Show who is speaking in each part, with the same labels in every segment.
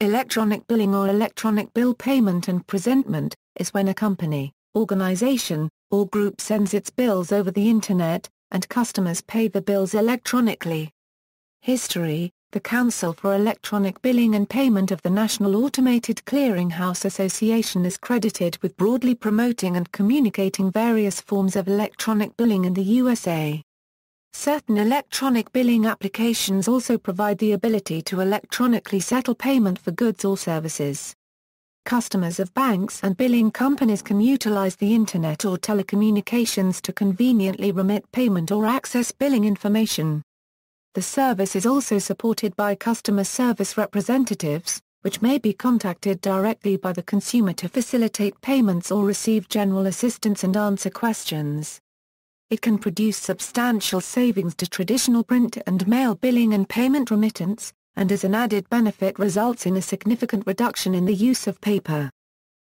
Speaker 1: Electronic billing or electronic bill payment and presentment is when a company, organization, or group sends its bills over the Internet, and customers pay the bills electronically. History: the Council for Electronic Billing and Payment of the National Automated Clearinghouse Association is credited with broadly promoting and communicating various forms of electronic billing in the USA. Certain electronic billing applications also provide the ability to electronically settle payment for goods or services. Customers of banks and billing companies can utilize the Internet or telecommunications to conveniently remit payment or access billing information. The service is also supported by customer service representatives, which may be contacted directly by the consumer to facilitate payments or receive general assistance and answer questions. It can produce substantial savings to traditional print and mail billing and payment remittance, and as an added benefit results in a significant reduction in the use of paper.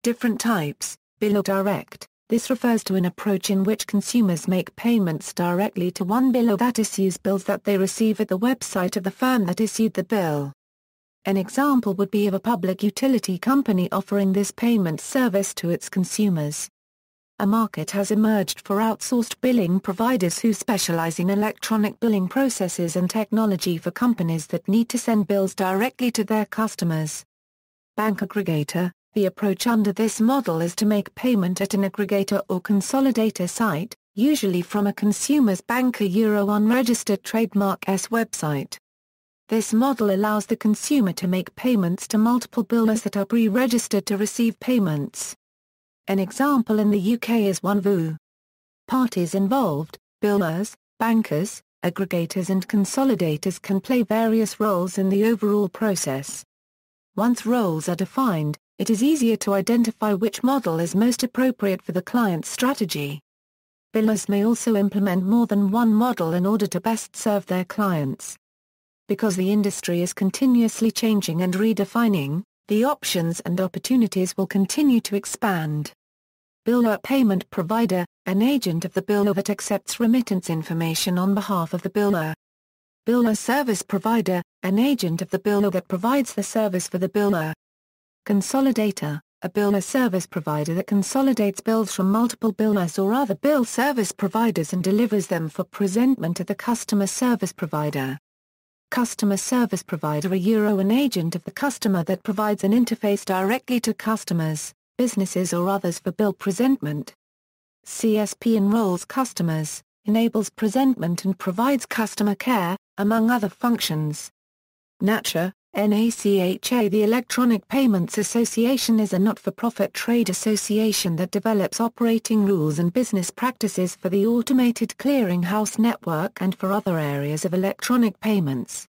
Speaker 1: Different types: bill or direct. This refers to an approach in which consumers make payments directly to one biller that issues bills that they receive at the website of the firm that issued the bill. An example would be of a public utility company offering this payment service to its consumers. A market has emerged for outsourced billing providers who specialize in electronic billing processes and technology for companies that need to send bills directly to their customers. Bank aggregator. The approach under this model is to make payment at an aggregator or consolidator site, usually from a consumer's bank unregistered trademark's website. This model allows the consumer to make payments to multiple billers that are pre-registered to receive payments. An example in the UK is OneVoo. Parties involved: billers, bankers, aggregators and consolidators can play various roles in the overall process. Once roles are defined, it is easier to identify which model is most appropriate for the client's strategy. Billers may also implement more than one model in order to best serve their clients. Because the industry is continuously changing and redefining, the options and opportunities will continue to expand. Biller payment provider, an agent of the biller that accepts remittance information on behalf of the biller. Biller service provider, an agent of the biller that provides the service for the biller. Consolidator, a biller service provider that consolidates bills from multiple billers or other bill service providers and delivers them for presentment to the customer service provider. Customer service provider, an agent of the customer that provides an interface directly to customers, businesses or others for bill presentment. CSP enrolls customers, enables presentment and provides customer care, among other functions. NACHA, NACHA. The Electronic Payments Association is a not-for-profit trade association that develops operating rules and business practices for the automated clearinghouse network and for other areas of electronic payments.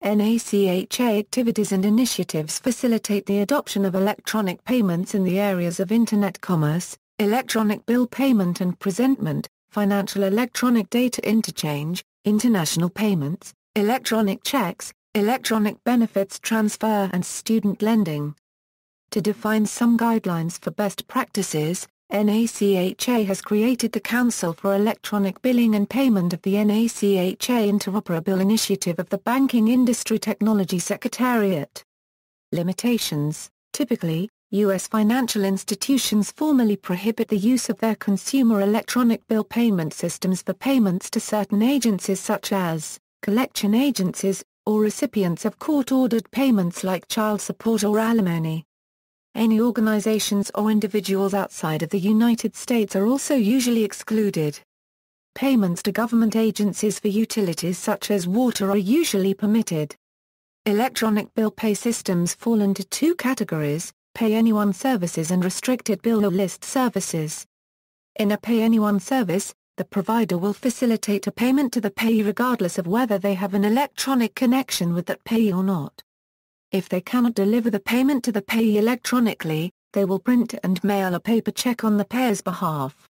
Speaker 1: NACHA activities and initiatives facilitate the adoption of electronic payments in the areas of Internet commerce, electronic bill payment and presentment, financial electronic data interchange, international payments, electronic checks, electronic benefits transfer and student lending. To define some guidelines for best practices, NACHA has created the Council for Electronic Billing and Payment of the NACHA Interoperable Initiative of the Banking Industry Technology Secretariat. Limitations: typically, U.S. financial institutions formally prohibit the use of their consumer electronic bill payment systems for payments to certain agencies such as collection agencies, or recipients of court-ordered payments like child support or alimony. Any organizations or individuals outside of the United States are also usually excluded. Payments to government agencies for utilities such as water are usually permitted. Electronic bill pay systems fall into two categories: Pay Anyone services and restricted bill list services. In a Pay Anyone service, the provider will facilitate a payment to the payee regardless of whether they have an electronic connection with that payee or not. If they cannot deliver the payment to the payee electronically, they will print and mail a paper check on the payer's behalf.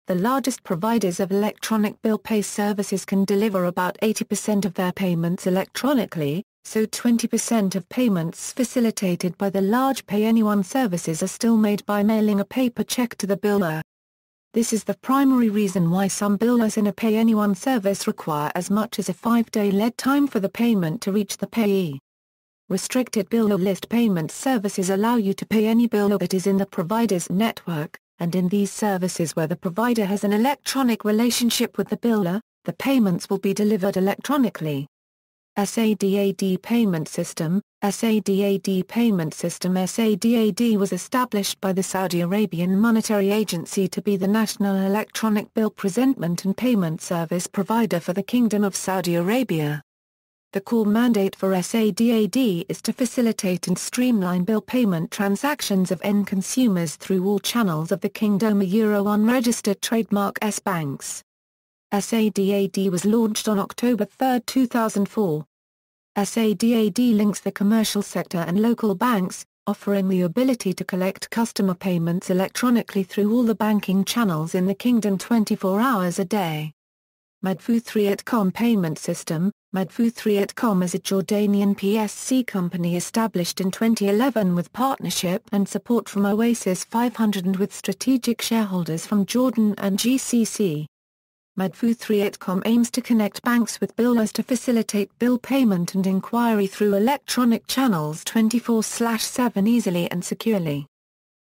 Speaker 1: The largest providers of electronic bill pay services can deliver about 80% of their payments electronically, so 20% of payments facilitated by the large Pay Anyone services are still made by mailing a paper check to the biller. This is the primary reason why some billers in a Pay Anyone service require as much as a 5-day lead time for the payment to reach the payee. Restricted bill or list payment services allow you to pay any bill that is in the provider's network, and in these services where the provider has an electronic relationship with the biller, the payments will be delivered electronically. SADAD Payment System. SADAD Payment System. SADAD was established by the Saudi Arabian Monetary Agency to be the national electronic bill presentment and payment service provider for the Kingdom of Saudi Arabia. The core mandate for SADAD is to facilitate and streamline bill payment transactions of end consumers through all channels of the Kingdom. Unregistered trademark S-Banks. SADAD was launched on October 3, 2004. SADAD links the commercial sector and local banks, offering the ability to collect customer payments electronically through all the banking channels in the Kingdom 24 hours a day. Madfu3.com Payment System. Madfu3.com is a Jordanian PSC company established in 2011 with partnership and support from Oasis 500 and with strategic shareholders from Jordan and GCC. Madfu3.com aims to connect banks with billers to facilitate bill payment and inquiry through electronic channels 24/7 easily and securely.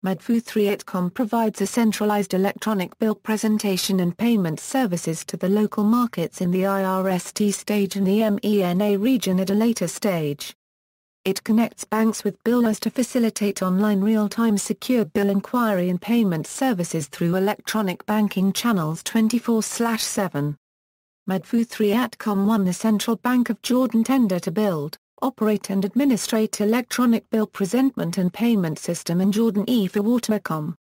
Speaker 1: Madfu3.com provides a centralized electronic bill presentation and payment services to the local markets in the IRST stage and the MENA region at a later stage. It connects banks with billers to facilitate online real-time secure bill inquiry and payment services through electronic banking channels 24/7. Madfu3.com won the Central Bank of Jordan tender to build, operate and administrate electronic bill presentment and payment system in Jordan for Watercom.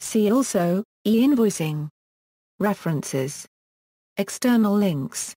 Speaker 1: See also, e-invoicing. References. External links.